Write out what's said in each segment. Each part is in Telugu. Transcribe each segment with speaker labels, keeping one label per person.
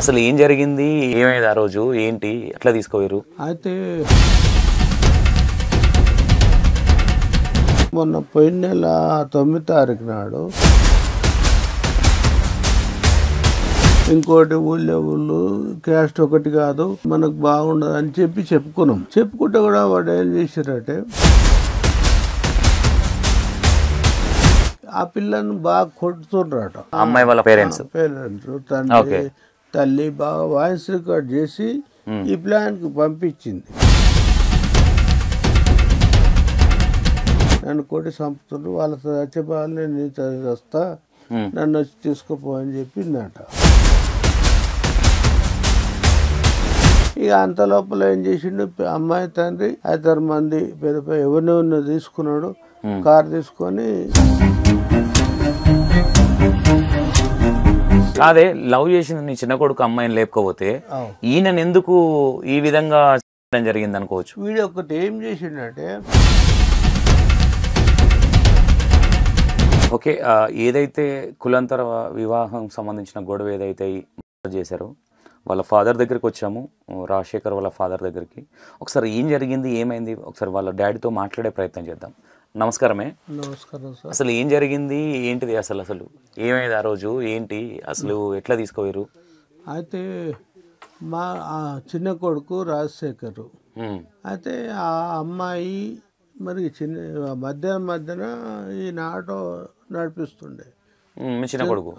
Speaker 1: అసలు ఏం జరిగింది? ఏమైంది ఆ రోజు? ఏంటి? ఎట్లా తీసుకోయారు?
Speaker 2: అయితే మొన్న పోయిన నెల 9 తారీఖు నాడు ఇంకోటి ఊళ్ళు క్యాస్ట్ ఒకటి కాదు, మనకు బాగుండదు అని చెప్పుకున్నాం. చెప్పుకుంటే కూడా వాడు ఏం చేశారంటే ఆ పిల్లని బాగా కొడుతుండ్రట.
Speaker 1: అమ్మాయి వాళ్ళ పేరెంట్స్
Speaker 2: తండ్రి తల్లి బాగా వాయిస్ రికార్డ్ చేసి ఈ ప్లాన్కి పంపించింది. నన్ను కొట్టి చంపుతుండ్రు, వాళ్ళతో చచ్చిపోవాలి, నీతో వస్తా, నన్ను వచ్చి తీసుకుపో అని చెప్పిందట. ఇక అంత లోపల ఏం చేసిండు, అమ్మాయి తండ్రి 5-6 మంది ఎవరినో తీసుకున్నాడు, కారు తీసుకొని.
Speaker 1: అదే లవ్ చేసిన నీ చిన్న కొడుకు అమ్మాయిని లేపుకోపోతే ఈయన ఎందుకు ఈ విధంగా జరిగింది అనుకోవచ్చు.
Speaker 2: వీడు ఒకటి ఏం చేసిండంటే,
Speaker 1: ఓకే, ఏదైతే కులాంతర వివాహం సంబంధించిన గొడవ ఏదైతే చేశారో వాళ్ళ ఫాదర్ దగ్గరికి వచ్చాము, రాజశేఖర్ వాళ్ళ ఫాదర్ దగ్గరికి. ఒకసారి ఏం జరిగింది, ఏమైంది, ఒకసారి వాళ్ళ డాడీతో మాట్లాడే ప్రయత్నం చేద్దాం. నమస్కారమే.
Speaker 2: నమస్కారం సార్.
Speaker 1: అసలు ఏం జరిగింది, ఏంటిది, అసలు ఏమైంది ఆ రోజు, ఏంటి, అసలు ఎట్లా తీసుకోయారు?
Speaker 2: అయితే మా చిన్న కొడుకు రాజశేఖర్, అయితే ఆ అమ్మాయి మరి మధ్యన ఈయన ఆటో నడిపిస్తుండే
Speaker 1: చిన్న కొడుకు.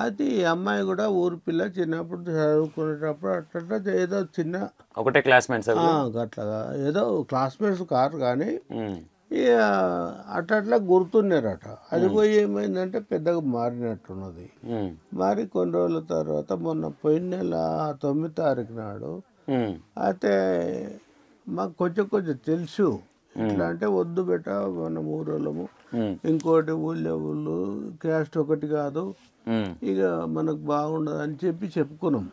Speaker 2: అయితే ఈ అమ్మాయి కూడా ఊరు పిల్ల, చిన్నప్పుడు చదువుకునేటప్పుడు అట్లా ఏదో చిన్న
Speaker 1: ఒకటే క్లాస్మేట్స్
Speaker 2: అట్లాగా ఏదో క్లాస్మేట్స్ కారు, కానీ ఇక అట్లా గుర్తున్నారట. అది పోయి ఏమైందంటే పెద్దగా మారినట్టున్నది. మారి కొన్ని రోజుల తర్వాత మొన్న పోయిన నెల 9 తారీఖు నాడు అయితే మాకు కొంచెం తెలుసు. ఎట్లా అంటే, వద్దు బెట, మనం ఊరోళ్ళము, ఇంకోటి ఊళ్ళు క్యాస్ట్ ఒకటి కాదు, ఇక మనకు బాగుండదు అని చెప్పుకున్నాం.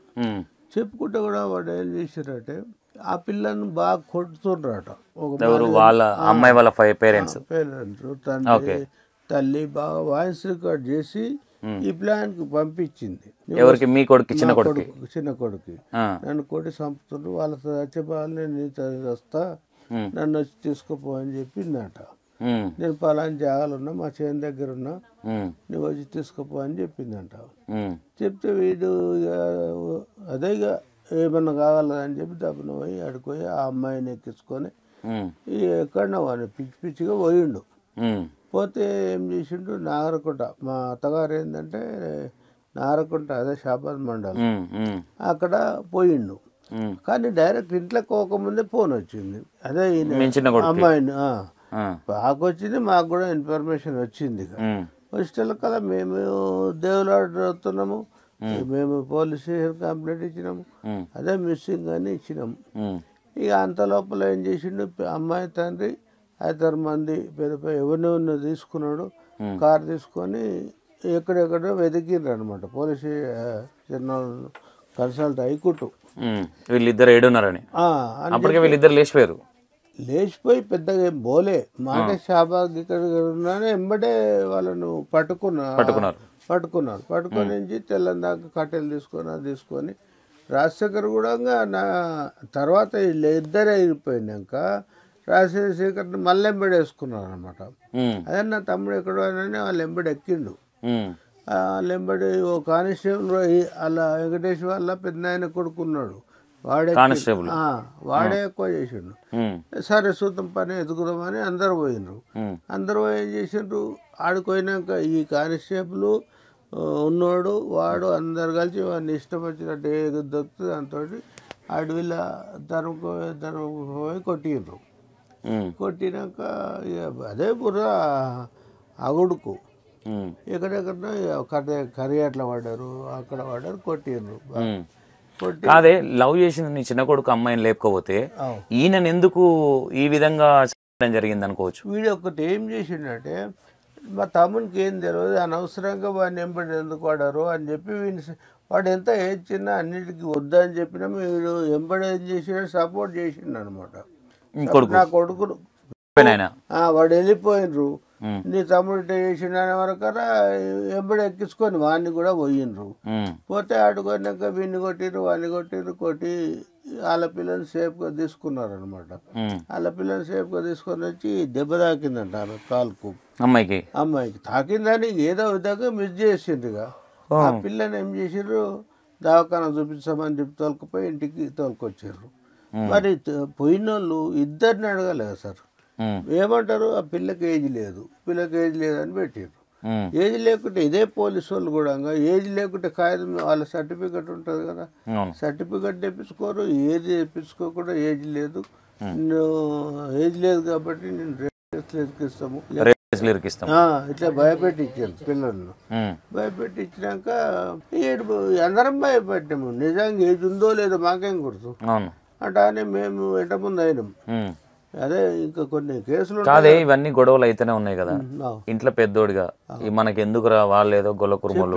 Speaker 2: చెప్పుకుంటే కూడా వాడు ఏం చేశారంటే ఆ పిల్లని బాగా కొడుతుండ్రట.
Speaker 1: వాళ్ళ అమ్మాయి వాళ్ళ పేరెంట్స్
Speaker 2: తండ్రి తల్లి బాగా వాయిస్ రికార్డ్ చేసి ఈ ప్లాన్కి పంపించింది.
Speaker 1: ఎవరికి? మీ కొడుకు? చిన్న
Speaker 2: కొడుకు నన్ను కొట్టి చంపుతుండ్రు, వాళ్ళతో చచ్చిపోవాలి, నీతో వస్తా, నన్ను వచ్చి తీసుకుపో అని చెప్పిందట. నేను పలాని జాగాలు ఉన్నా, మా చేను దగ్గర ఉన్నా, నువ్వు వచ్చి తీసుకుపో అని చెప్పిందంట. చెప్తే వీడు అదే ఇక ఏమన్నా కావాలని చెప్పి దబ్బున పోయి అడిపోయి ఆ అమ్మాయిని ఎక్కించుకొని ఎక్కడన్నా వాడిని పిచ్చిగా పోయిండు. పోతే ఏం చేసిండు, నాగరకుంట, మా అత్తగారు ఏంటంటే నాగరకుంట, అదే షాబాద్ మండలం, అక్కడ పోయిండు. కానీ డైరెక్ట్ ఇంట్లోకి పోకముందే ఫోన్ వచ్చింది. అదే అమ్మాయిని వచ్చింది, మాకు కూడా ఇన్ఫర్మేషన్ వచ్చింది. వచ్చిన కదా మేము దేవులాడుతున్నాము, మేము పోలీస్ స్టేషన్ కంప్లైంట్ ఇచ్చినాము, అదే మిస్సింగ్ అని ఇచ్చినాము. ఇక అంత లోపల ఏం చేసిండు, అమ్మాయి తండ్రి 5-6 మంది ఎవరినో తీసుకున్నాడు, కారు తీసుకొని ఎక్కడెక్కడో వెతికిండ్రు అనమాట. పోలీస్ చిన్న కన్సల్ట్ హైకోర్టు.
Speaker 1: వీళ్ళిద్దరు ఏడున్నారని అప్పటికే వీళ్ళిద్దరు లేచిపోయి పెద్దగా ఏం పోలే, మాట షాబాద్ ఇక్కడ ఉన్నానే ఎంబడే వాళ్ళను పట్టుకున్నారు. పట్టుకొని నుంచి తెల్లని దాకా కట్టెలు తీసుకొని రాజశేఖర్ కూడా నా తర్వాత వీళ్ళిద్దరే అయిపోయినాక రాజశేఖర్ని మళ్ళీ ఎంబడేసుకున్నారు అనమాట. అదే నా తమ్ముడు ఎక్కడో అని వాళ్ళు ఎంబడెక్కిండు. వాళ్ళెంబడి ఓ కానిస్టేబుల్ అలా వెంకటేష్ వాళ్ళ పెద్ద ఆయన కొడుకున్నాడు, వాడే ఎక్కువ చేసిండు. సరే చూద్దాం పని ఎదుగుదామని అందరు పోయినరు. అందరు ఏం చేసిండ్రు, ఆడిపోయినాక ఈ కానిస్టేబుల్ ఉన్నోడు వాడు అందరు కలిసి వాడిని ఇష్టం వచ్చినట్టు ఏది దొరుకుతుంది దాంతో అడవిల తరుముకుపోయి కొట్టిండ్రు. కొట్టినాక అదే బుర్ర అగుడుకు ఎక్కడెక్కడ కరియాట్ల పడ్డారు, అక్కడ పడ్డారు, కొట్టిండ్రు. అదే లవ్ చేసిన నీ చిన్న కొడుకు అమ్మాయిని లేపుకోపోతే ఈయన ఎందుకు ఈ విధంగా జరిగింది అనుకోవచ్చు.
Speaker 2: వీడు ఒకటి ఏం చేసిండంటే, మా తమ్మునికి ఏం తెలియదు, అనవసరంగా వాడిని ఎంబడి ఎందుకు వాడారు అని చెప్పి వాడు ఎంత ఏజ్ చిన్న అన్నిటికీ వద్దని చెప్పినా వీడు ఎంబడి ఏం చేసిండు, సపోర్ట్ చేసిండు అనమాట. నా కొడుకును వాడు వెళ్ళిపోయినరు.
Speaker 1: నీ తమ్ముడు ఇట్లా చేసిండు అనే వరకరా ఎంబడి ఎక్కించుకొని వాడిని కూడా పోయిండ్రు. పోతే ఆడుకున్నాక వీడిని కొట్టిర్రు, వాడిని కొట్టి వాళ్ళ పిల్లని సేఫ్గా తీసుకున్నారు అనమాట. వాళ్ళ పిల్లని సేఫ్గా తీసుకొని వచ్చి దెబ్బ తాకిందంట వాళ్ళ కాలుకు. అమ్మాయికి తాకిందని ఏదో విధంగా మిస్ చేసిండ్రుగా. ఆ పిల్లని ఏం చేసిర్రు, దవాఖానా చూపించమని చెప్పి తోలుకుపోయి ఇంటికి తోలుకొచ్చారు. మరి పోయిన వాళ్ళు ఇద్దరిని అడగలేదు సార్. ఏమంటారు, ఆ పిల్లకి ఏజ్ లేదు అని పెట్టారు. ఏజ్ లేకుంటే ఇదే పోలీసు వాళ్ళు కూడా ఏజ్ లేకుంటే కాగితం వాళ్ళ సర్టిఫికెట్ ఉంటుంది కదా, సర్టిఫికెట్ తెప్పించుకోరు. ఏజ్ తెప్పించుకోకుండా ఏజ్ లేదు కాబట్టి నేను ఇస్తాము ఇట్లా భయపెట్టించారు పిల్లలను. భయపెట్టించినాక అందరం భయపెట్టాము. నిజంగా ఏజ్ ఉందో లేదో మాకేం గుర్తు అంటే మేము ఎంట ముందు అయినాం. అదే ఇంకా కొన్ని కేసులు
Speaker 3: కాదే, ఇవన్నీ గొడవలు అయితేనే ఉన్నాయి కదా ఇంట్లో పెద్దోడిగా. మనకి ఎందుకు రా వాళ్ళేదో గొల్ల కురుమలు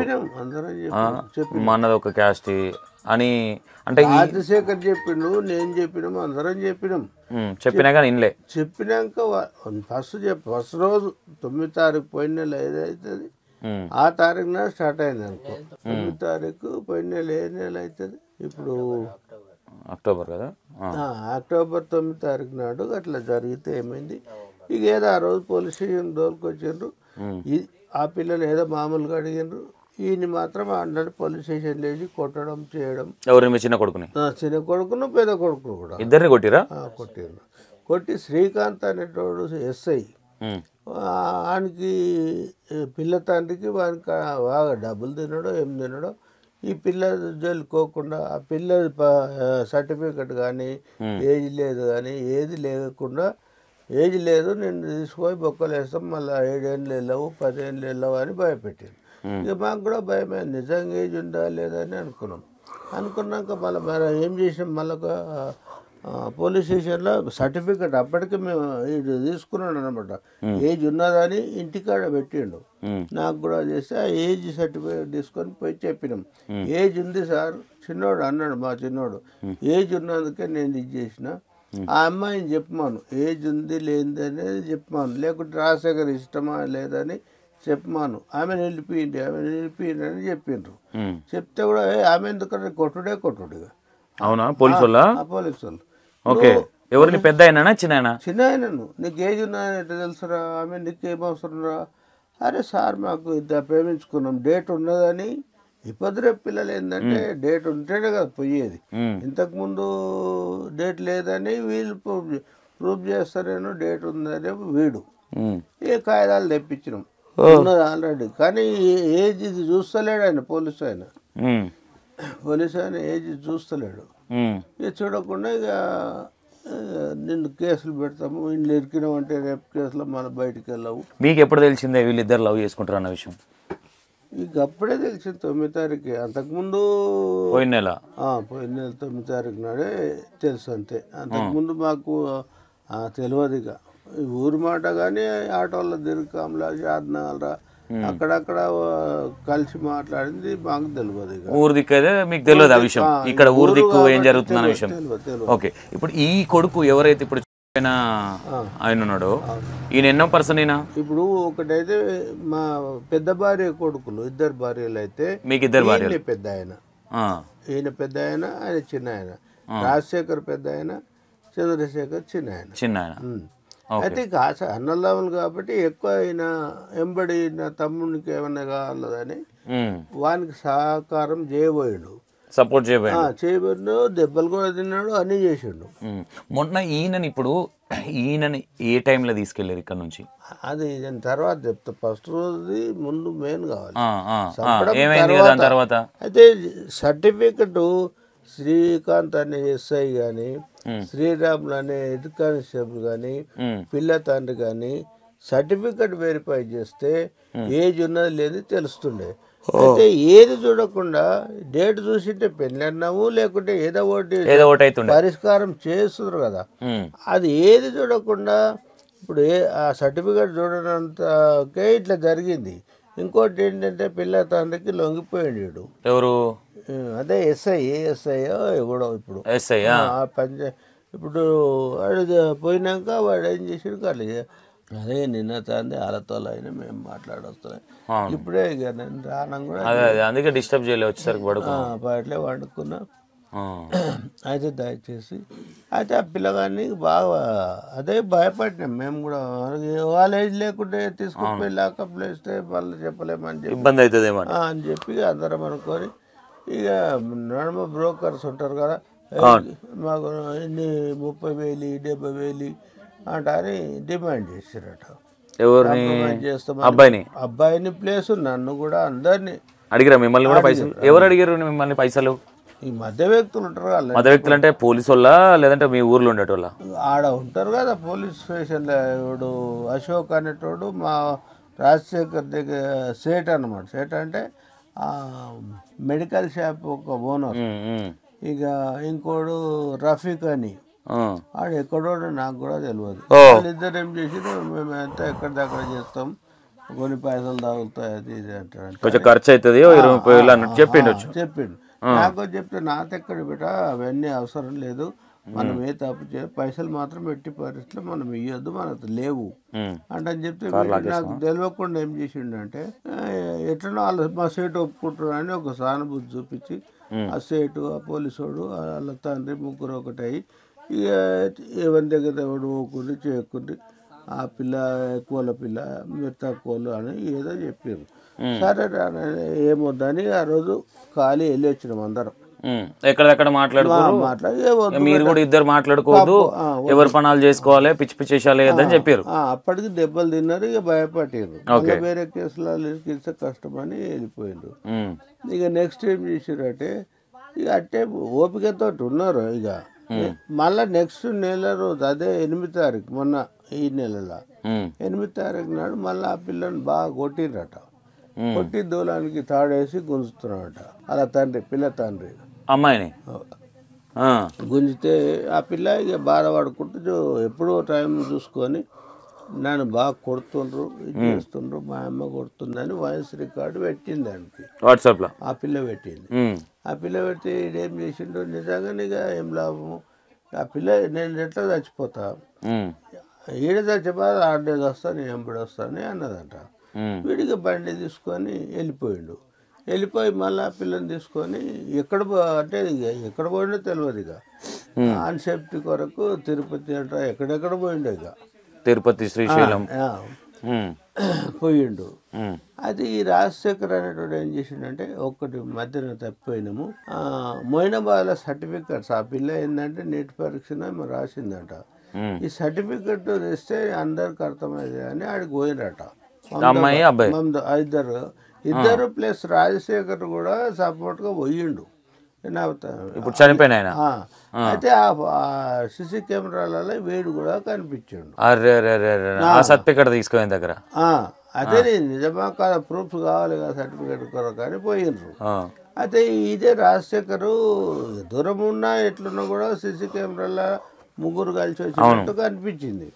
Speaker 3: మనది ఒక క్యాస్ట్ అని అంటే
Speaker 1: రాజశేఖర్ చెప్పిండు, నేను చెప్పినాము, అందరం
Speaker 3: చెప్పినా కానీ ఇన్లే.
Speaker 1: చెప్పినాక ఫస్ట్ రోజు 9వ తారీఖు పోయిన నెల ఏదైతుంది ఆ తారీఖున స్టార్ట్ అయింది అనుకో. 9వ తారీఖు పోయిన నెల ఏ నెల అవుతుంది ఇప్పుడు
Speaker 3: అక్టోబర్ కదా,
Speaker 1: అక్టోబర్ 9వ తారీఖు నాడు అట్లా జరిగితే ఏమైంది, ఇక ఏదో ఆ రోజు పోలీస్ స్టేషన్ దోలుకొచ్చిండ్రు. ఆ పిల్లలు ఏదో మామూలుగా అడిగిండ్రు. ఈయన మాత్రం అన్నాడు పోలీస్ స్టేషన్ లేచి కొట్టడం చేయడం.
Speaker 3: ఎవరు చిన్న కొడుకుని?
Speaker 1: చిన్న కొడుకును పెద్ద కొడుకును కూడా
Speaker 3: ఇద్దరిని కొట్టిరా?
Speaker 1: కొట్టి శ్రీకాంత్ అనేటోడు ఎస్ఐ, వానికి పిల్ల తండ్రికి వానికి బాగా డబ్బులు తినడో ఏం తినడో ఈ పిల్ల జల్లుకోకుండా ఆ పిల్ల సర్టిఫికెట్ కానీ ఏజ్ లేదు కానీ ఏది లేకుండా ఏజ్ లేదు నేను తీసుకొని బొక్కలు వేస్తాం మళ్ళీ 7 ఏళ్ళు వెళ్ళవు 10 ఏళ్ళు వెళ్ళవు అని భయపెట్టాను. ఇక మాకు కూడా భయమే, నిజంగా ఏజ్ ఉందా లేదా అని అనుకున్నాక మళ్ళీ ఏం చేసాం, మళ్ళీ పోలీస్ స్టేషన్లో సర్టిఫికెట్ అప్పటికి మేము ఇది తీసుకున్నాడు అనమాట. ఏజ్ ఉన్నదని ఇంటికాడ పెట్టిండు. నాకు కూడా చేస్తే ఆ ఏజ్ సర్టిఫికెట్ తీసుకొని పోయి చెప్పినాం, ఏజ్ ఉంది సార్. చిన్నోడు అన్నాడు, మా చిన్నోడు ఏజ్ ఉన్నందుకే నేను ఇది చేసిన. ఆ అమ్మాయిని చెప్పమాను ఏజ్ ఉంది లేనిది అనేది చెప్పమాను, లేకుంటే రాజశేఖర్ ఇష్టమా లేదని చెప్పమాను. ఆమెను వెళ్ళిపోయింది అని చెప్పిండ్రు. చెప్తే కూడా ఆమె ఎందుకంటే కొట్టుడుగా.
Speaker 3: అవునా? పోలీసు
Speaker 1: వాళ్ళు
Speaker 3: ఓకే. ఎవరిని పెద్ద అయినా చిన్న
Speaker 1: ఆయనను నీకు ఏజ్ ఉన్నాయని ఎట్లా తెలుసురా, ఆమె నీకు ఏం అవసరం రా. అరే సార్ మాకు ఇద్దరు ప్రేమించుకున్నాం, డేట్ ఉన్నదని. ఇప్పుడు రేపు పిల్లలు ఏంటంటే డేట్ ఉంటేనే కదా పోయేది. ఇంతకుముందు డేట్ లేదని వీళ్ళు ప్రూఫ్ చేస్తారేనో డేట్ ఉందని వీడు ఏ కాగితాలు తెప్పించినాం ఉన్నది ఆల్రెడీ. కానీ ఏజ్ ఇది చూస్తలేడు ఆయన, పోలీసు ఆయన ఏజ్ చూస్తలేడు. ఇక చూడకుండా ఇక నిన్ను కేసులు పెడతాము, ఇంట్లో ఇరికినామంటే రేపు కేసులో మనం బయటికి వెళ్ళావు.
Speaker 3: మీకు ఎప్పుడు తెలిసిందే వీళ్ళిద్దరు లవ్ చేసుకుంటారు అన్న విషయం?
Speaker 1: ఇక అప్పుడే తెలిసింది 9వ తారీఖు. అంతకుముందు
Speaker 3: పోయిన నెల
Speaker 1: 9వ తారీఖు నాడే తెలుసు అంతే. అంతకుముందు మాకు తెలియదు. ఇక ఊరి మాట కానీ ఆటోలో దిరుకాంలా షాద్నగర్రా అక్కడక్కడ కలిసి మాట్లాడింది మాకు తెలియదు. ఇక
Speaker 3: ఊరు దిక్కు అయితే మీకు తెలియదు ఆ విషయం, ఇక్కడ ఊరు దిక్కు ఏం జరుగుతుంది అన్న విషయం. ఓకే, ఇప్పుడు ఈ కొడుకు ఎవరైతే ఇప్పుడు ఆయన ఉన్నాడు, ఈయన ఎన్నో పర్సన్ అయినా?
Speaker 1: ఇప్పుడు ఒకటైతే మా పెద్ద భార్య కొడుకులు, 2 భార్యలు అయితే
Speaker 3: మీకు 2 భార్యలు.
Speaker 1: పెద్ద ఆయన ఈయన పెద్ద ఆయన, ఆయన చిన్న ఆయన. రాజశేఖర్ పెద్ద ఆయన, చంద్రశేఖర్ చిన్న ఆయన. అయితే ఇక అన్నదమ్ములు కాబట్టి ఎక్కువ ఆయన ఎంబడి నా తమ్మునికి ఏమన్నా కావాలని వానికి సహకారం చేయబోయాడు,
Speaker 3: సపోర్ట్ చేయబోయాడు.
Speaker 1: దెబ్బలు కూడా తిన్నాడు, అన్ని చేసిండు.
Speaker 3: మొన్న ఈయనని ఏ టైంలో తీసుకెళ్ళారు ఇక్కడ నుంచి?
Speaker 1: అది నేను తర్వాత చెప్తా. ఫస్ట్ రోజు ముందు మెయిన్ కావాలి. అయితే సర్టిఫికెట్ శ్రీకాంత్ అనే ఎస్ఐ కానీ, శ్రీరాములు అనే హెడ్ కానిస్టేబుల్ కానీ, పిల్ల తండ్రి కానీ సర్టిఫికెట్ వెరిఫై చేస్తే ఏజ్ ఉన్నది లేదు తెలుస్తుండే. అయితే ఏది చూడకుండా డేట్ చూసింటే పెళ్ళి అన్నాము, లేకుంటే ఏదో ఒకటి పరిష్కారం చేస్తున్నారు కదా. అది ఏది చూడకుండా ఇప్పుడు ఆ సర్టిఫికెట్ చూడనంతకే ఇట్లా జరిగింది. ఇంకోటి ఏంటంటే పిల్ల తండ్రికి లొంగిపోయాడు.
Speaker 3: ఎవరు?
Speaker 1: అదే ఎస్ఐ ఎవడో ఇప్పుడు ఇప్పుడు వాడు పోయినాక వాడు ఏం చేసాడు, అదే నిన్న తాంది వాళ్ళతో అయినా మేము మాట్లాడొస్తున్నాం. ఇప్పుడే ఇక నేను రానం కూడా
Speaker 3: అందుకే డిస్టర్బ్ చేయలేదు, వచ్చేసరికి
Speaker 1: బయటలే వండుకున్నా. అయితే దయచేసి అయితే ఆ పిల్లగాన్ని బాగా అదే భయపడినాం మేము కూడా. వాళ్ళ ఏజ్ లేకుంటే తీసుకుపోయి లాకప్లో వేస్తే వాళ్ళు చెప్పలేమని చెప్పి
Speaker 3: ఇబ్బంది అవుతుంది
Speaker 1: అని చెప్పి అందరం అనుకొని ఇక నడుమ బ్రోకర్స్ ఉంటారు కదా, మాకు ఇన్ని 30,000 70,000 అంటారని డిమాండ్ చేశారట.
Speaker 3: ఎవరిని?
Speaker 1: అబ్బాయిని ప్లేస్ నన్ను కూడా అందరినీ
Speaker 3: అడిగిరా మిమ్మల్ని కూడా పైసలు? ఎవరు అడిగారు మిమ్మల్ని పైసలు?
Speaker 1: ఈ మధ్య వ్యక్తులు ఉంటారు కదా.
Speaker 3: మధ్య వ్యక్తులు అంటే పోలీసు వాళ్ళ లేదంటే మీ ఊర్లో ఉండేటోళ్ళ?
Speaker 1: ఆడ ఉంటారు కదా పోలీస్ స్టేషన్లో. ఇప్పుడు అశోక్ అనేటోడు మా రాజశేఖర్ దగ్గర సేట్ అన్నమాట. సేట్ అంటే మెడికల్ షాప్ ఒక ఓనర్. ఇక ఇంకోడు రఫీక్ అని, ఆడు ఎక్కడో నాకు కూడా తెలియదు. వాళ్ళిద్దరు ఏం చేసి మేము ఎంత ఎక్కడ దగ్గర చేస్తాం, కొన్ని పైసలు తగులుతాయి అది ఇది అంటాడు.
Speaker 3: కొంచెం ఖర్చు అవుతుంది 20,000 అన్నట్టు చెప్పిండు.
Speaker 1: నాకు చెప్తే నాతో ఎక్కడ బిడ్డ అవన్నీ అవసరం లేదు, మనం ఏ తప్పు పైసలు మాత్రం ఎట్టి పరిస్థితుల్లో మనం ఇవ్వద్దు, మనకు లేవు అంటే అని చెప్తే నాకు తెలియకుండా ఏం చేసిండంటే ఎట్లనో వాళ్ళు మా సేటు ఒప్పుకుంటారు అని ఒక సానుభూతి చూపించి ఆ సేటు ఆ పోలీసోడు వాళ్ళ తండ్రి ముగ్గురు ఒకటై ఇక ఎవరి దగ్గర ఎవడు పోకుండా చేయకుండా ఆ పిల్ల కోళ్ళ పిల్ల మీరు తక్కువలు అని ఏదో చెప్పారు. సరే ఏమొద్దని ఆ రోజు ఖాళీ వెళ్ళి వచ్చినాం అందరం.
Speaker 3: ఎక్కడెక్కడ మాట్లాడుకోవాలి, మీరు కూడా ఇద్దరు మాట్లాడుకోవద్దు, ఎవరి పనాలు చేసుకోవాలి, పిచ్చి పిచ్చి చేసాలి అని చెప్పారు.
Speaker 1: అప్పటికి దెబ్బలు తిన్నారు, ఇక భయపడ్డారు. వేరే కేసులో ఇస్తే కష్టం అని వెళ్ళిపోయారు. ఇక నెక్స్ట్ ఏం చేసారంటే ఇక అట్టే ఓపికతో ఉన్నారు. ఇక మళ్ళా నెక్స్ట్ నెల రోజు అదే 8వ తారీఖు మొన్న ఈ నెలలో 8వ తారీఖు నాడు మళ్ళీ ఆ పిల్లని బాగా కొట్టిరట. కొట్టి దూలానికి తాడేసి గుంజుతున్నాడట అలా తండ్రి, పిల్ల తండ్రి
Speaker 3: అమ్మాయిని
Speaker 1: గుంజితే ఆ పిల్ల ఇక బాధపడుకుంటూ ఎప్పుడో టైం చూసుకొని నన్ను బాగా కొడుతుండ్రు, ఇది చేస్తుండ్రు, మా అమ్మ కొడుతుందని వాయిస్ రికార్డు పెట్టింది దానికి
Speaker 3: వాట్సాప్లో.
Speaker 1: ఆ పిల్ల పెట్టింది. ఆ పిల్ల పెట్టి ఇదేం చేసిండు నిజంగానే ఇక ఏం లాభము, ఆ పిల్ల నేను ఎట్లా చచ్చిపోతా, ఈడ చచ్చిపోతే 6 days వస్తా, నేను ఎంబడి వస్తాను అన్నదంట. వీడికి బండి తీసుకొని వెళ్ళిపోయిండు. వెళ్ళిపోయి మళ్ళీ ఆ పిల్లని తీసుకొని ఎక్కడ అంటే ఎక్కడ పోయిండో తెలియదు. ఇక ఆన్ సేఫ్టీ కొరకు తిరుపతి అంట ఎక్కడెక్కడ పోయిండో, ఇక
Speaker 3: తిరుపతి శ్రీశైలం
Speaker 1: పోయిండు. అది ఈ రాజశేఖర్ అనేటువంటి ఏం చేసిండంటే ఒకటి మధ్యన తప్పిపోయినాము, మొయినాబాద్లో సర్టిఫికెట్స్ ఆ పిల్ల ఏంటంటే నీట్ పరీక్ష రాసిందంట. ఈ సర్టిఫికెట్ తెస్తే అందరికి అర్థమైంది అని ఆడికి పోయినట. ఇద్దరు ప్లస్ రాజశేఖర్ కూడా సపోర్ట్ గా పోయిండు.
Speaker 3: ఇప్పుడు చనిపోయిన
Speaker 1: అయితే ఆ సిసి కెమెరాలలో వీడు కూడా కనిపించాడు.
Speaker 3: సర్టిఫికెట్ తీసుకునే దగ్గర
Speaker 1: అదే నిజమా కాదా ప్రూఫ్స్ కావాలి కదా సర్టిఫికెట్ కొరకు కానీ పోయిండ్రు. అయితే ఇదే రాజశేఖర్ దూరం ఉన్నా ఎట్లున్నా కూడా సిసి కెమెరాల ముగ్గురు కలిసి వచ్చినట్టు కనిపించింది.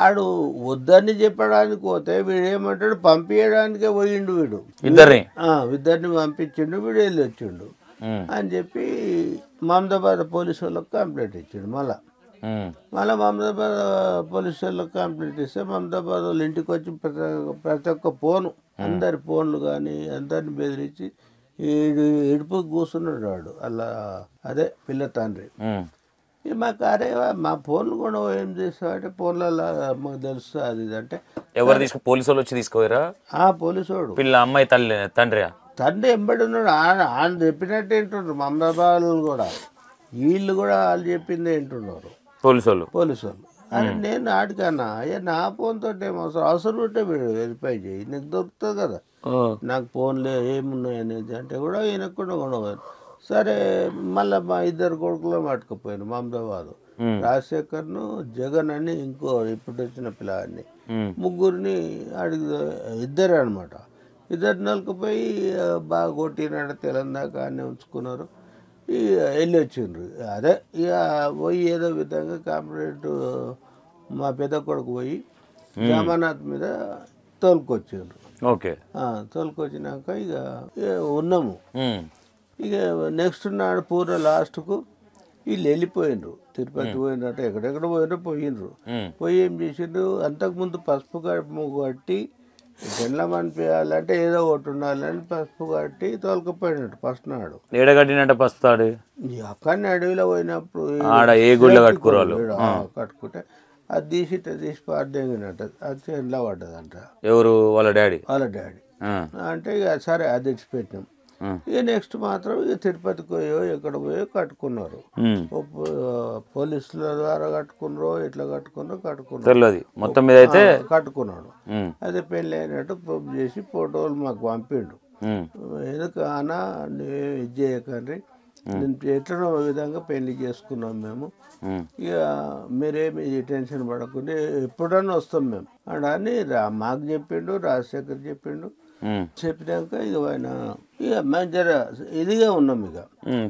Speaker 1: ఆడు వద్దని చెప్పడానికి పోతే వీడు ఏమంటాడు పంపించడానికే పోయిండు. వీడు ఇద్దరిని పంపించిండు, వీడు వెళ్ళి వచ్చిండు అని చెప్పి మమదాబాద్ పోలీసు వాళ్ళకి కంప్లైంట్ ఇచ్చిండు. మళ్ళీ మమదాబాద్ పోలీసు వాళ్ళకి కంప్లైంట్ ఇస్తే మమదాబాద్ వాళ్ళు ఇంటికి వచ్చి ప్రతి ఒక్క ఫోను అందరి ఫోన్లు కానీ అందరిని బెదిరించి ఇడుపు కూర్చున్నాడు వాడు అలా. అదే పిల్ల తండ్రి మాకు అరే మా ఫోన్లు కూడా ఏం చేస్తామంటే ఫోన్లలో మాకు తెలుసు అది ఇది అంటే
Speaker 3: ఎవరు తీసుకు పోలీసు వాళ్ళు వచ్చి తీసుకోరా?
Speaker 1: పోలీసు వాడు
Speaker 3: పిల్ల అమ్మాయి తండ్రి
Speaker 1: ఎంబడి ఉన్నాడు. ఆయన చెప్పినట్టు ఏంటున్నారు మమదాబాద్ కూడా, వీళ్ళు కూడా వాళ్ళు చెప్పింది ఏంటున్నారు
Speaker 3: పోలీసు వాళ్ళు.
Speaker 1: అరే నేను ఆడికన్నా అయ్యా నా ఫోన్ తోటి అవసరం ఉంటే వీడు వెరిఫై చేయి, నీకు దొరుకుతుంది కదా, నాకు ఫోన్లో ఏమున్నాయి అనేది అంటే కూడా ఈయనకు కూడా కొనవాలి. సరే మళ్ళీ మా ఇద్దరు కొడుకులో పట్టుకుపోయాను మమదాబాద్. రాజశేఖర్ను జగన్ అని ఇంకో ఇప్పుడు వచ్చిన పిల్లాడిని ముగ్గురిని అడిగి ఇద్దరే అనమాట. ఇద్దరు నలుకుపోయి బాగా కొట్టినాడు తెలంగాణ అని ఉంచుకున్నారు. వెళ్ళి వచ్చిండ్రు. అదే ఇక పోయి ఏదో విధంగా కాంప్లైంట్ మా పెద్ద కొడుకు పోయి జామానాథ్ మీద తోలుకొచ్చిండ్రు. తోలుకొచ్చినాక ఇక ఉన్నాము. ఇక నెక్స్ట్ నాడు పూర్వ లాస్ట్కు వీళ్ళు వెళ్ళిపోయినరు, తిరుపతి పోయినట్టు ఎక్కడెక్కడ పోయినరు. పోయి ఏం చేసిండ్రు, అంతకుముందు పసుపు కట్టి జన్లం అనిపించాలంటే ఏదో ఒకటి ఉండాలని పసుపు కట్టి తోలుకపోయినట్టు ఫస్ట్ నాడు.
Speaker 3: ఏడగట్టినట్టు పసుపుతాడు
Speaker 1: అక్కడనే అడవిలో పోయినప్పుడు
Speaker 3: ఏ గుళ్ళో కట్టుకోవాలి
Speaker 1: కట్టుకుంటే అది తీసి పార్దెంగినట్టు అది చేనులో పడ్డదంట.
Speaker 3: ఎవరు వాళ్ళ డాడీ
Speaker 1: అంటే ఇక సరే అది ఇచ్చిపెట్టినాం. ఇక నెక్స్ట్ మాత్రం ఇక తిరుపతికి పోయో ఎక్కడ పోయో కట్టుకున్నారు. పోలీసుల ద్వారా కట్టుకున్నారో ఎట్లా కట్టుకున్నారో
Speaker 3: మొత్తం మీద అయితే
Speaker 1: కట్టుకున్నాడు. అదే పెళ్ళి అయినట్టు ప్రూఫ్ చేసి ఫోటోలు మాకు పంపిండు. ఎందుకు అన్నా ఇది చేయకండి, నేను ఎట్లనో విధంగా పెళ్లి చేసుకున్నాం మేము, ఇక మీరేమి టెన్షన్ పడకుండా ఎప్పుడన్నా వస్తాం మేము అని మాకు చెప్పిండు, రాజశేఖర్ చెప్పిండు. చెప్పినాక ఇక ఆయన ఇక మంచి ఇదిగా ఉన్నాం. ఇక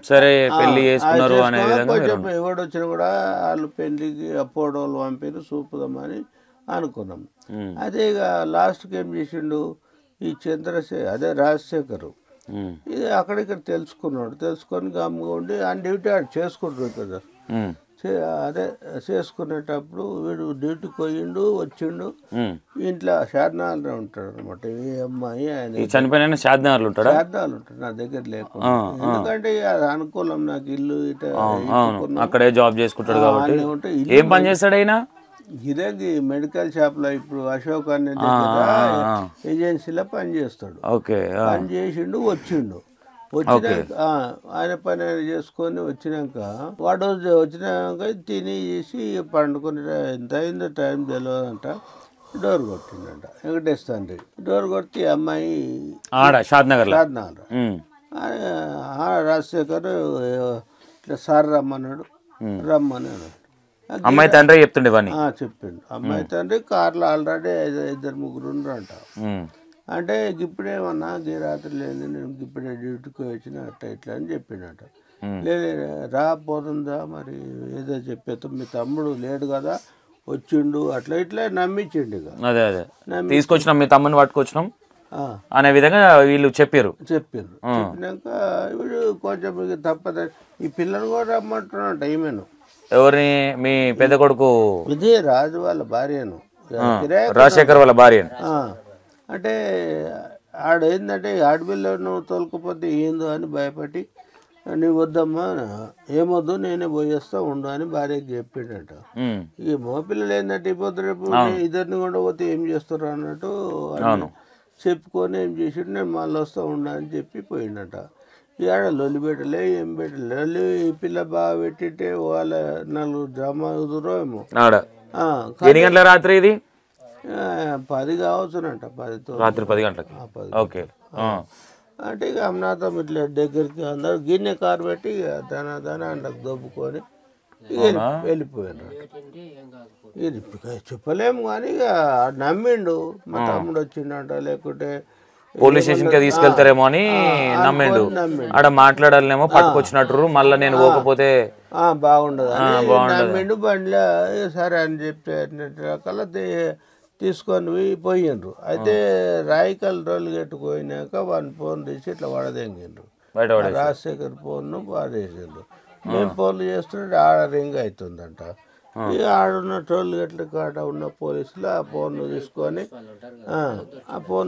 Speaker 3: సరే పెళ్లి
Speaker 1: కొంచెం ఎవడు వచ్చినా కూడా వాళ్ళు పెళ్లికి ఫోటోలు పంపిరు చూపుదామని అనుకున్నాం. అదే ఇక లాస్ట్కి ఏం చేసిండు ఈ అదే రాజశేఖర్ ఇది అక్కడిక్కడ తెలుసుకొని గమ్ముగా ఉండి ఆయన డ్యూటీ ఆడు చేసుకుంటారు కదా. అదే చేసుకునేటప్పుడు వీడు డ్యూటీకి పోయిండు, వచ్చిండు. ఇంట్లో షాద్నగర్లో ఉంటాడు అనమాట. ఈ అమ్మాయి ఆయన
Speaker 3: చనిపోయిన షాద్నగర్లో ఉంటాడు
Speaker 1: నా దగ్గర లేకుండా, ఎందుకంటే అది అనుకూలం నాకు ఇల్లు
Speaker 3: అక్కడే జాబ్ చేసుకుంటాడు కాబట్టి. ఏం పని చేస్తాడు ఆయన?
Speaker 1: ఇదే మెడికల్ షాప్ లో ఇప్పుడు అశోక్ అనే ఏజెన్సీలో పని చేస్తాడు. పని చేసిండు, వచ్చిండు. వచ్చినాక ఆయన పని ఆయన చేసుకొని వచ్చినాక వాడు వచ్చినాక తిని చేసి పండుకొని ఎంత అయిందో టైం తెలియదంట. డోర్ కొట్టిండంట వెంకటేష్ తండ్రి. డోర్ కొట్టి అమ్మాయి
Speaker 3: షాద్నగర్
Speaker 1: రాజశేఖర్ ఇట్లా సార్ రమ్మన్నాడు. రమ్మని అన్నాడు.
Speaker 3: అమ్మాయి తండ్రి చెప్తుండే
Speaker 1: చెప్పిండు. అమ్మాయి తండ్రి కార్లో ఆల్రెడీ 2-3 ఉన్నారంట. అంటే ఇప్పుడేమన్నా ఈ రాత్రి లేదు, నేను ఇప్పుడే డ్యూటీకి వచ్చిన అట్లా ఇట్లా అని చెప్పిండట. లేదు రా పోతుందా మరి ఏదో చెప్పేతో మీ తమ్ముడు లేడు కదా వచ్చిండు అట్లా ఇట్లా నమ్మించిండు.
Speaker 3: తీసుకొచ్చినాం మీ తమ్ముని పట్టుకొచ్చినాం అనే విధంగా వీళ్ళు చెప్పారు.
Speaker 1: చెప్పినాక వీడు కొంచెం తప్పదు, ఈ పిల్లలు కూడా రమ్మంటున్నాడు. ఈమెను
Speaker 3: ఎవరిని? మీ పెద్ద కొడుకు
Speaker 1: ఇదే రాజు వాళ్ళ భార్యను,
Speaker 3: రాజశేఖర్ వాళ్ళ భార్య.
Speaker 1: అంటే ఆడేందంటే ఆడపిల్లను తోలుకపోతే ఏందో అని భయపడి నీ వద్దమ్మా, ఏమొద్దు నేనే పోయేస్తా ఉండు అని భార్యకి చెప్పిండట. ఈ మగపిల్లలు ఏంటంటే ఇప్పుడు రేపు ఇద్దరిని కూడా పోతే ఏం చేస్తారు అన్నట్టు చెప్పుకొని ఏం చేసిండు, నేను మళ్ళీ వస్తా ఉండు అని చెప్పి పోయిండట. ఆడ లొల్లి పెట్టలే, ఏం పెట్టలే. లొల్లి ఈ పిల్ల బాగా పెట్టింటే వాళ్ళ 4 డ్రామా కుదురో ఏమో.
Speaker 3: ఎన్ని గంటల రాత్రి ఇది?
Speaker 1: 10 కావచ్చునంట. 10
Speaker 3: రాత్రి 10 గంటలకి.
Speaker 1: అంటే ఇక అమ్నాథం ఇట్లా దగ్గరికి అందరు గిన్నె కారు పెట్టి దాని అంటకు దొబ్బుకొని వెళ్ళిపోయారు. ఇది చెప్పలేము కానీ ఇక నమ్మిండు మా తమ్ముడు వచ్చిండంట, లేకుంటే
Speaker 3: పోలీస్ స్టేషన్ కి తీసుకెళ్తారేమో అని నమ్మిండు. ఆడ మాట్లాడాలనేమో పట్టుకొచ్చినట్టు, మళ్ళీ నేను పోకపోతే
Speaker 1: బాగుండదు నమ్మిండు. బండిలో సరే అని చెప్పి రకాల తీసుకొని పోయిండ్రు. అయితే రాయికల్ రోలు గట్టుకుపోయినాక వాడిని ఫోన్ తీసి ఇట్లా వడదెంగిండ్రు. రాజశేఖర్ ఫోన్ను పారేసిండ్రు. మేము ఫోన్లు చేస్తుంటే ఆడ రింగ్ అవుతుందంట. ఇక ఆడున్న టోల్ గట్ల కాడ ఉన్న పోలీసులు ఆ ఫోన్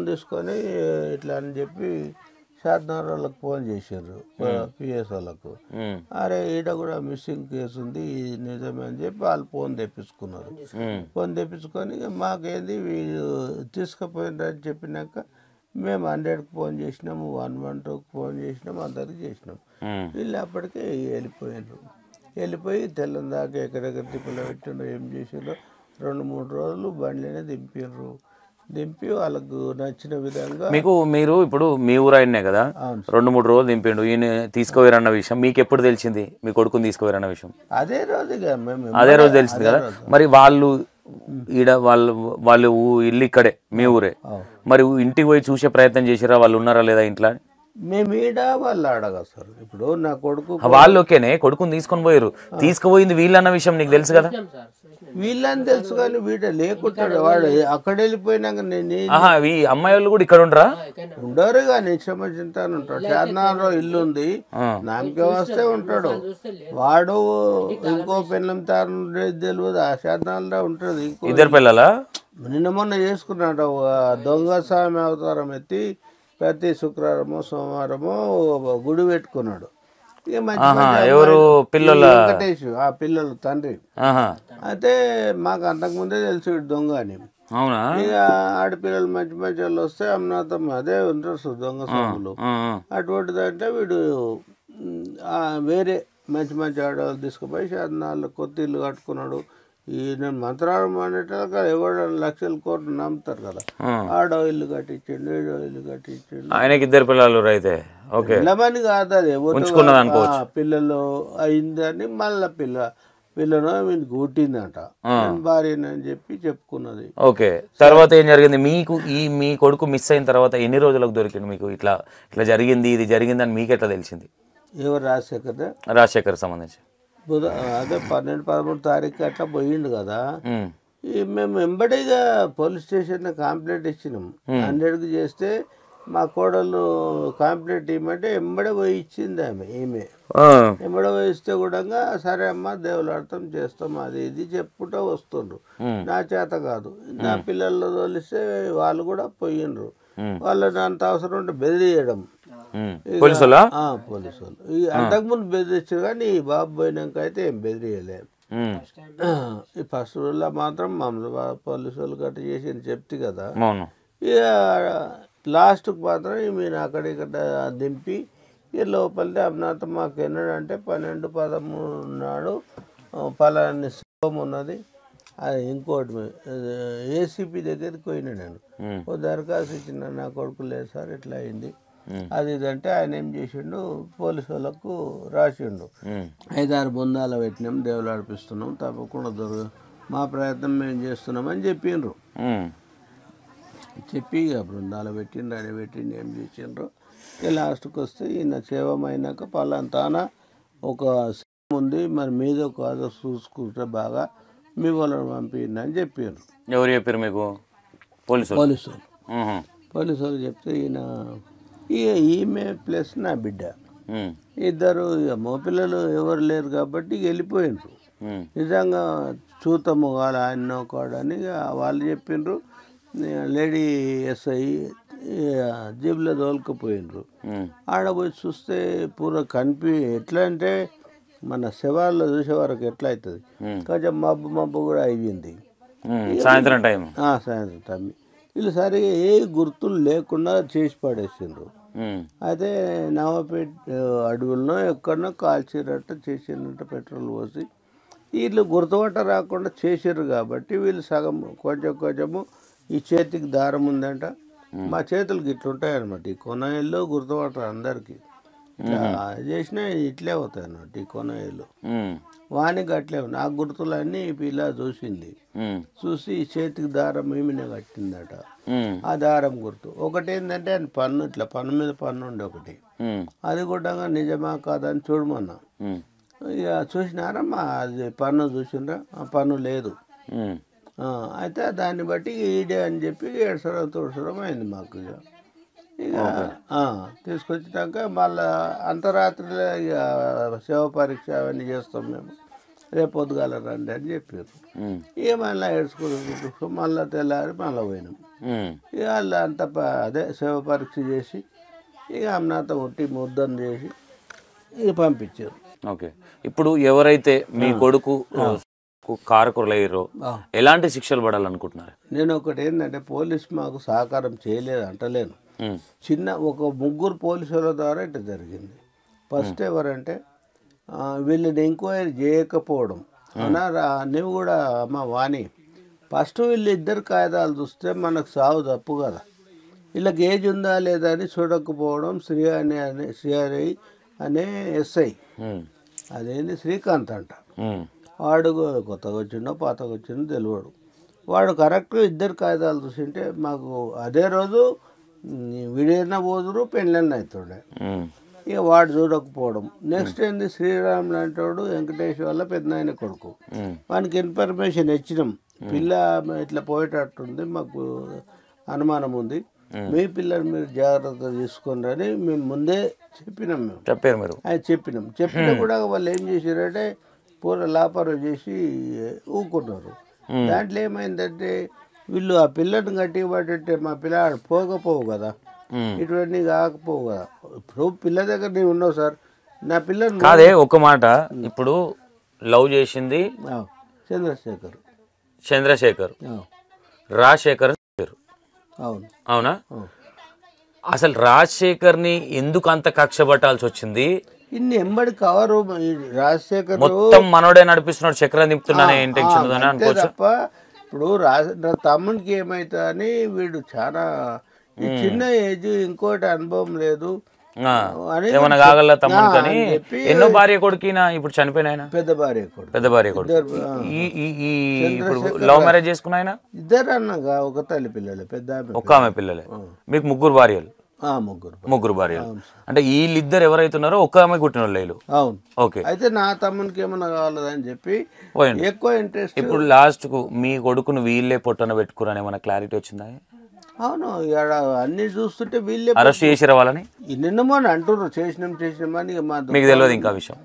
Speaker 1: తీసుకొని ఇట్లా అని చెప్పి షాద్నగర్ వాళ్ళకి ఫోన్ చేసారు, పిఎస్ వాళ్ళకు. అరే ఈడ కూడా మిస్సింగ్ కేసు ఉంది, నిజమే అని చెప్పి వాళ్ళు ఫోన్ తెప్పించుకున్నారు. ఫోన్ తెప్పించుకొని మాకేంది వీళ్ళు తీసుకుపోయిందని చెప్పినాక మేము 100కి ఫోన్ చేసినాము, 112కి ఫోన్ చేసినాము, అందరికి చేసినాం. వీళ్ళు అప్పటికే వెళ్ళిపోయి తెల్లం దాకా ఎక్కడెక్కడ తిప్పలు పెట్టిండ్రు, ఏం చేసిండ్రో 2-3 రోజులు బండిలోనే దింపి వాళ్ళకు నచ్చిన విధంగా.
Speaker 3: మీరు ఇప్పుడు మీ ఊరు ఆయనే కదా, 2-3 రోజులు దింపిండు. ఈయన తీసుకుపోయారన్న విషయం మీకు ఎప్పుడు తెలిసింది? మీ కొడుకుని తీసుకుపోయారన్న విషయం
Speaker 1: అదే
Speaker 3: రోజు తెలిసింది కదా. మరి వాళ్ళు వాళ్ళు ఇల్లు ఇక్కడే, మీ ఊరే. మరి ఇంటికి పోయి చూసే ప్రయత్నం చేసిరా? వాళ్ళు ఉన్నారా లేదా ఇంట్లో?
Speaker 1: మేము ఈడ వాళ్ళు అడగా సార్. ఇప్పుడు నా కొడుకు
Speaker 3: వాళ్ళు ఓకేనే, కొడుకుని తీసుకొని పోయారు, తీసుకుపోయింది వీళ్ళన్న విషయం నీకు తెలుసు కదా.
Speaker 1: వీళ్ళని తెలుసు కానీ వీడ లేకుంటాడు వాడు అక్కడ వెళ్ళిపోయినాక నేను
Speaker 3: ఈ అమ్మాయి వాళ్ళు కూడా ఇక్కడ ఉండరా?
Speaker 1: ఉండరు కానీ చింతాను ఉంటాడు. చార్నాలో ఇల్లు ఉంది, నామకే వస్తే ఉంటాడు వాడు. ఇంకో పిల్లం తాను తెలియదు, ఆ చార్నాల్లో ఉంటుంది.
Speaker 3: ఇద్దరు పిల్లలా?
Speaker 1: నిన్న మొన్న చేసుకున్నాడు దొంగ స్వామి అవతారం ఎత్తి ప్రతి శుక్రవారమో సోమవారమో గుడి పెట్టుకున్నాడు.
Speaker 3: ఎవరు పిల్లల?
Speaker 1: వెంకటేష్, ఆ పిల్లలు తండ్రి. అయితే మాకు అంతకుముందే తెలుసు దొంగ అని. ఇక ఆడపిల్లలు మంచి మంచి వాళ్ళు వస్తే అమ్నాథం అదే ఉంటారు దొంగ స్వాములు. అటువంటిదంటే వీడు వేరే మంచి మంచి ఆడవాళ్ళు తీసుకుపోయి శాసనాలు కొత్త ఇల్లు కట్టుకున్నాడు. ఈ నేను మంత్రాలు అనేట ఎవరు లక్షల కోట్లు నమ్ముతారు కదా, ఆడో ఇల్లు కట్టించండు, ఏడో ఇల్లు కట్టించండు.
Speaker 3: ఆయనకి ఇద్దరు పిల్లలు అయితే
Speaker 1: పిల్లమని కాదు, అది పిల్లలు అయిందని మళ్ళా పిల్లను వీనికి పుట్టిందంట భార్యనని చెప్పి చెప్పుకున్నది.
Speaker 3: ఓకే, తర్వాత ఏం జరిగింది మీకు? మీ కొడుకు మిస్ అయిన తర్వాత ఎన్ని రోజులకు దొరికింది మీకు? ఇట్లా జరిగింది, ఇది జరిగిందని మీకు ఎట్లా తెలిసింది?
Speaker 1: ఎవరు?
Speaker 3: రాజశేఖర్ సంబంధించి
Speaker 1: అదే 12-13 తారీఖు అట్లా పోయిండు కదా. మేము వెంబడిగా పోలీస్ స్టేషన్ కంప్లైంట్ ఇచ్చినాం. 100కి చేస్తే మా కోడలు కంప్లైంట్ ఇవ్వమంటే వెంబడే పోయి ఇచ్చింది ఈమె. వెంబడే పోయి ఇస్తే కూడా సరే అమ్మ దేవులాడతాం చేస్తాం అది ఇది చెప్పుకుంటూ వస్తుండ్రు. నా చేత కాదు, నా పిల్లల్లో తోలిస్తే వాళ్ళు కూడా పోయిండ్రు. వాళ్ళని అంత అవసరం ఉంటే బెదిరియడం పోలీసు వాళ్ళు. అంతకుముందు బెదిరించారు కానీ ఈ బాబు పోయినాక అయితే ఏం బెదిరియలేదు. ఈ ఫస్ట్ రోజుల్లో మాత్రం మామూలు పోలీసు వాళ్ళు గట్ట చేసి చెప్తే కదా. ఇక లాస్ట్కి మాత్రం మీరు అక్కడిక్కడ దింపి ఇక లోపలితే అమ్నాథ మాకు ఎన్నడంటే 12-13 నాడు పలాని శవం ఉన్నది. అది ఇంకోటి ఏసీపీ దగ్గరికి పోయినా నేను. ఓ దరఖాస్తు ఇచ్చిన, నా కొడుకు లేదు సార్ ఇట్లా అయింది అది ఇదంటే ఆయన ఏం చేసిండు, పోలీసు వాళ్ళకు రాసిండు. 5-6 బృందాలు పెట్టినాం, దేవులు ఆడిపిస్తున్నాం, తప్పకుండా మా ప్రయత్నం మేము చేస్తున్నామని చెప్పిండ్రు. చెప్పి ఇక బృందాలు పెట్టిండ్రు, అడి పెట్టిండు, ఏం చేసిండ్రు. ఇక లాస్ట్కి వస్తే ఈయన సేవమైనాక పలాంతాన ఒక ఉంది మరి మీద కాదో చూసుకుంటే బాగా మీ వాళ్ళని పంపిండి అని చెప్పారు.
Speaker 3: ఎవరు చెప్పారు మీకు? పోలీసు
Speaker 1: వాళ్ళు చెప్తే ఈమె ప్లస్ నా బిడ్డ ఇద్దరు మగపిల్లలు ఎవరు లేరు కాబట్టి వెళ్ళిపోయినరు. నిజంగా చూతము కాదు ఆయన కాడని వాళ్ళు చెప్పిండ్రు. Lady SI జీబులో తోలుకపోయినరు. ఆడపోయి చూస్తే పూర ఎట్లా అంటే మన శవాల్లో చూసే వరకు ఎట్లా అవుతుంది, కొంచెం మబ్బు కూడా అయ్యింది.
Speaker 3: సాయంత్రం టైం
Speaker 1: వీళ్ళు సరిగా ఏ గుర్తులు లేకుండా చేసి పడేసిండ్రు. అయితే నవాపేట అడవుల్లో ఎక్కడనో కాల్చిరట్ట చేసినట్టు పెట్రోల్ పోసి వీళ్ళు గుర్తుపట్ట రాకుండా చేసారు. కాబట్టి వీళ్ళు సగం కొంచెము ఈ చేతికి దారం ఉందంట, మా చేతులకి ఇట్లుంటాయన్నమాట. ఈ కొనాయిల్లో గుర్తుపట్టరు అందరికీ, చేసినా ఇట్లే అవుతాయి అన్నమాట. ఈ కొనాయిలు వానికి అట్లే ఆ గుర్తులన్నీ ఇలా చూసింది. చూసి ఈ చేతికి దారం ఏమినే కట్టిందట. ఆ దారం గుర్తు ఒకటి ఏంటంటే ఆయన పన్ను ఇట్లా పన్ను మీద పన్ను ఉండే ఒకటి, అది కూడా నిజమా కాదని చూడమన్నా. ఇక చూసినారమ్మా, అది పన్ను చూసిండ్రా, ఆ పన్ను లేదు. అయితే దాన్ని బట్టి ఈడే అని చెప్పి 7 అయింది మాకు. ఇక తీసుకొచ్చినాక మళ్ళా అంతరాత్రిలో ఇక శవ పరీక్ష అవన్నీ చేస్తాం మేము, రేపు పొద్దుగాల రండి అని చెప్పారు. ఇక మళ్ళీ ఏడ్చుకుంటూ మళ్ళీ తెల్లారి మళ్ళీ పోయినాం. ఇక వాళ్ళు అంత అదే శవ పరీక్ష చేసి ఇక అమ్నాథ ఉట్టి ముద్దను చేసి ఇక పంపించారు.
Speaker 3: ఓకే, ఇప్పుడు ఎవరైతే మీ కొడుకు కారకురలయ్యారో ఎలాంటి శిక్షలు పడాలనుకుంటున్నారు?
Speaker 1: నేను ఒకటి ఏంటంటే పోలీసు మాకు సహకారం చేయలేదు అంటలేను. చిన్న ఒక 3 పోలీసుల ద్వారా ఇట్లా జరిగింది. ఫస్ట్ ఎవరంటే వీళ్ళని ఎంక్వైరీ చేయకపోవడం. నువ్వు కూడా అమ్మ వాణి ఫస్ట్ వీళ్ళు ఇద్దరు కాగితాలు చూస్తే మనకు సావు తప్పు కదా, వీళ్ళకి ఏజ్ ఉందా లేదా అని చూడకపోవడం. శ్రీహరి అనే ఎస్ఐ, అదేంటి శ్రీకాంత్ అంట, వాడు కొత్తగా వచ్చిండో పాతగా వచ్చిండో తెలియడు. వాడు కరెక్ట్ ఇద్దరు కాగితాలు చూసింటే మాకు అదే రోజు వీడైనా పోదురు పెళ్ళన్న అవుతుండే. ఇక వాడు చూడకపోవడం. నెక్స్ట్ ఏంది శ్రీరాములు అంటాడు వెంకటేష్ వల్ల పెద్ద ఆయన కొడుకు. వానికి ఇన్ఫర్మేషన్ ఇచ్చినాం, పిల్ల ఇట్లా పోయేటట్టుంది, మాకు అనుమానం ఉంది, మీ పిల్లలు మీరు జాగ్రత్త తీసుకోండి అని మేము ముందే చెప్పినాం. మేము
Speaker 3: చెప్పారు మీరు?
Speaker 1: అది చెప్పినాం. చెప్పినా కూడా వాళ్ళు ఏం చేశారంటే పూర లాపరు చేసి ఊరుకున్నారు. దాంట్లో ఏమైందంటే వీళ్ళు ఆ పిల్లని గట్టిగా పట్టే మా పిల్లాడు పోకపోవు కదా, ఇటువంటి కాకపోవు కదా. ఇప్పుడు పిల్ల దగ్గర నీవు ఉన్నావు సార్, నా పిల్లని
Speaker 3: కాదే. ఒక మాట, ఇప్పుడు లవ్ చేసింది
Speaker 1: చంద్రశేఖర్,
Speaker 3: రాజశేఖర్ పేరు,
Speaker 1: అవును
Speaker 3: అవునా? అసలు రాజశేఖర్ని ఎందుకు అంత కక్ష పట్టాల్సి వచ్చింది?
Speaker 1: ఇన్ని ఎంబడి కవరు రాజశేఖర్
Speaker 3: మొత్తం మనోడే నడిపిస్తున్నాడు, చక్రం తిప్పుతున్నానే ఇంటెన్షన్ అనుకోవచ్చు
Speaker 1: తప్ప. ఇప్పుడు నా తమ్మునికి ఏమైతా అని వీడు చాలా చిన్న ఏజ్, ఇంకోటి అనుభవం లేదు
Speaker 3: ఏమన్నా కాగల తమ్ముడు కానీ ఎన్నో భార్య కొడుకు ఇప్పుడు చనిపోయిన
Speaker 1: పెద్ద భార్య కొడుకు,
Speaker 3: ఇప్పుడు లవ్ మ్యారేజ్ చేసుకున్న ఆయన
Speaker 1: ఇద్దరు అన్నగా ఒక తల్లి పిల్లలే, పెద్ద
Speaker 3: ఒక ఆమె పిల్లలే. మీకు ముగ్గురు భార్యలు? ముగ్గురు భార్యలు. అంటే వీళ్ళిద్దరు ఎవరైతున్నారో ఒక్క ఆమె కుట్టిన వాళ్ళు.
Speaker 1: అవును.
Speaker 3: ఓకే.
Speaker 1: అయితే నా తమ్మునికి ఏమన్నా కావాలని చెప్పి ఎక్కువ ఇంట్రెస్ట్.
Speaker 3: ఇప్పుడు లాస్ట్ కు మీ కొడుకును వీళ్ళే పొట్టన పెట్టుకురని ఏమన్నా క్లారిటీ వచ్చిందా?
Speaker 1: అవును, అన్ని చూస్తుంటే వీళ్ళే
Speaker 3: అరెస్ట్ చేసిరా వాళ్ళని.
Speaker 1: నిన్నమని అంటున్నారు, చేసినామని.
Speaker 3: మీకు తెలియదు ఇంకా విషయం?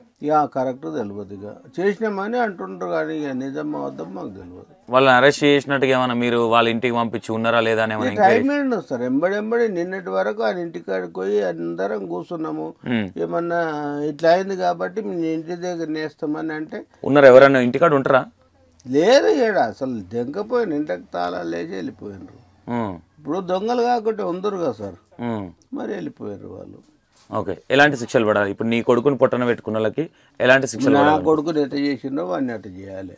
Speaker 1: కరెక్ట్ తెలియదు, ఇక చేసినామని అంటుంటారు కానీ ఇక నిజం అవద్దాం మాకు తెలియదు.
Speaker 3: వాళ్ళని అరెస్ట్ చేసినట్టుగా ఏమన్నా మీరు వాళ్ళ ఇంటికి పంపించి ఉన్నారా లేదా అని
Speaker 1: టైం ఏంటి వస్తారు ఎంబడి నిన్నటి వరకు ఆయన ఇంటికాడికి పోయి అందరం కూర్చున్నాము. ఏమన్నా ఇట్లా అయింది కాబట్టి మీ ఇంటి దగ్గర నేస్తామని అంటే
Speaker 3: ఉన్నారు. ఎవరైనా ఇంటికాడ ఉంటారా?
Speaker 1: లేదు, ఏడా అసలు దెంకపోయిన ఇంటికి తాళాలు లేచి వెళ్ళిపోయినారు. ఇప్పుడు దొంగలు కాకుండా ఉందరు కదా సార్, మరి వెళ్ళిపోయారు వాళ్ళు.
Speaker 3: ఓకే. ఎలాంటి శిక్షలు పడాలి ఇప్పుడు? నీ కొడుకుని పొట్టన పెట్టుకున్న వాళ్ళకి ఎలాంటి శిక్షలు?
Speaker 1: నా కొడుకుని ఎట్ట చేసిండో వాడిని అట్ట చేయాలి.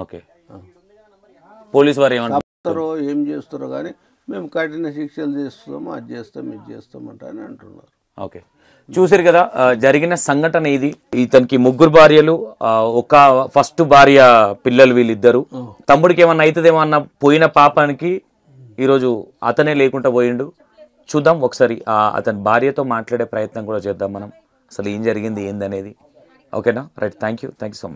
Speaker 3: ఓకే. పోలీసు వారు ఏమంటారో
Speaker 1: ఏం చేస్తారో కానీ మేము కఠిన శిక్షలు చేస్తాము, అది చేస్తాం, ఇది చేస్తామంట అని అంటున్నారు.
Speaker 3: ఓకే. చూసారు కదా జరిగిన సంఘటన ఇది. ఇతనికి ముగ్గురు భార్యలు, ఒక ఫస్ట్ భార్య పిల్లలు వీళ్ళిద్దరు. తమ్ముడికి ఏమన్నా అవుతుందేమో అన్న పోయిన పాపానికి ఈరోజు అతనే లేకుండా పోయిండు. చూద్దాం ఒకసారి అతని భార్యతో మాట్లాడే ప్రయత్నం కూడా చేద్దాం మనం, అసలు ఏం జరిగింది ఏందనేది. ఓకేనా? Right. Thank you so much.